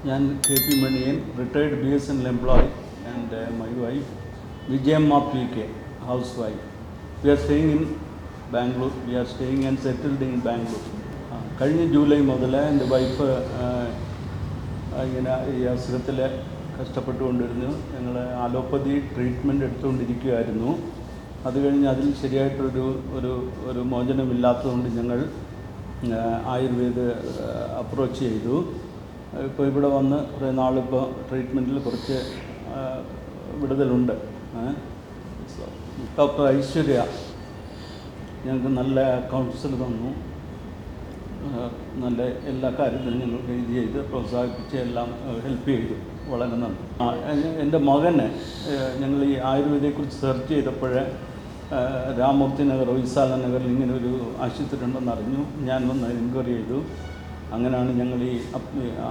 ഞാൻ KP Maniyan, retired BSNL employee, and my wife Vijayamma PK, housewife. We are staying in Bangalore. We are staying and settled in Bangalore. കഴിഞ്ഞ July മുതൽ എൻ്റെ wife ഇങ്ങനെ ഈ അസുഖത്തിൽ കഷ്ടപ്പെട്ടുകൊണ്ടിരുന്നു. ഞങ്ങൾ allopathy treatment എടുത്തുകൊണ്ടിരിക്കുകയായിരുന്നു. അത് കഴിഞ്ഞ് അതിൽ ശരിയായിട്ടൊരു മോചനമില്ലാത്തതുകൊണ്ട് ഞങ്ങൾ ആയുർവേദ അപ്രോച്ച് ചെയ്തു. ഇപ്പോൾ ഇവിടെ വന്ന് കുറേ നാളിപ്പോൾ ട്രീറ്റ്മെൻറ്റിൽ കുറച്ച് വിടുതലുണ്ട്. ഡോക്ടർ ഐശ്വര്യ ഞങ്ങൾക്ക് നല്ല കൗൺസിൽ തന്നു. നല്ല എല്ലാ കാര്യത്തിലും ഞങ്ങൾക്ക് ഇത് ചെയ്ത് പ്രോത്സാഹിപ്പിച്ച് എല്ലാം ഹെൽപ്പ് ചെയ്തു. വളരെ നന്ദി. എൻ്റെ മകന് ഞങ്ങൾ ഈ ആയുർവേദയെക്കുറിച്ച് സെർച്ച് ചെയ്തപ്പോൾ രാമൂർത്തി നഗർ, വിശാല നഗറിൽ ഇങ്ങനെ ഒരു ആശുപത്രി ഉണ്ടെന്ന് അറിഞ്ഞു. ഞാൻ വന്ന് എൻക്വയറി ചെയ്തു. അങ്ങനെയാണ് ഞങ്ങൾ ഈ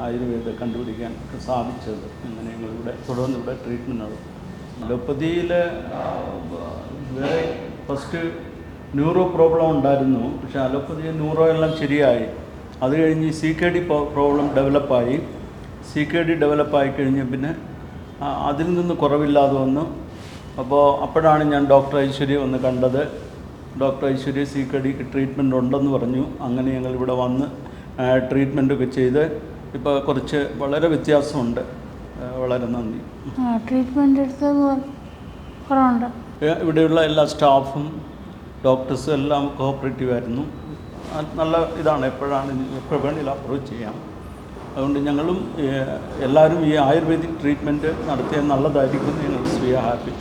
ആയുർവേദ കണ്ടുപിടിക്കാൻ സാധിച്ചത്. അങ്ങനെ ഞങ്ങളിവിടെ തുടർന്ന് ഇവിടെ ട്രീറ്റ്മെൻറ്റ് നടത്തും. അലോപ്പതിയിൽ വേറെ ഫസ്റ്റ് ന്യൂറോ പ്രോബ്ലം ഉണ്ടായിരുന്നു. പക്ഷേ അലോപ്പതി ന്യൂറോ എല്ലാം ശരിയായി. അത് കഴിഞ്ഞ് CKD പ്രോബ്ലം ഡെവലപ്പായി. CKD ഡെവലപ്പായി കഴിഞ്ഞ് പിന്നെ അതിൽ നിന്ന് കുറവില്ലാതെ വന്നു. അപ്പോഴാണ് ഞാൻ ഡോക്ടർ ഐശ്വര്യ വന്ന് കണ്ടത്. ഡോക്ടർ ഐശ്വര്യ CKDക്ക് ട്രീറ്റ്മെൻറ്റ് ഉണ്ടെന്ന് പറഞ്ഞു. അങ്ങനെ ഞങ്ങളിവിടെ വന്ന് ട്രീറ്റ്മെൻറ്റൊക്കെ ചെയ്ത് ഇപ്പോൾ കുറച്ച് വളരെ വ്യത്യാസമുണ്ട്. വളരെ നന്ദി. ട്രീറ്റ്മെൻറ്റ് എടുത്തത് കുറവുണ്ട്. ഇവിടെയുള്ള എല്ലാ സ്റ്റാഫും ഡോക്ടേഴ്സും എല്ലാം കോഓപ്പറേറ്റീവ് ആയിരുന്നു. നല്ല ഇതാണ്. എപ്പോൾ വേണമെങ്കിലും അപ്രോച്ച് ചെയ്യാം. അതുകൊണ്ട് ഞങ്ങളും എല്ലാവരും ഈ ആയുർവേദിക് ട്രീറ്റ്മെൻറ്റ് നടത്തിയാൽ നല്ലതായിരിക്കും. ഞങ്ങൾ വി ആർ ഹാപ്പി.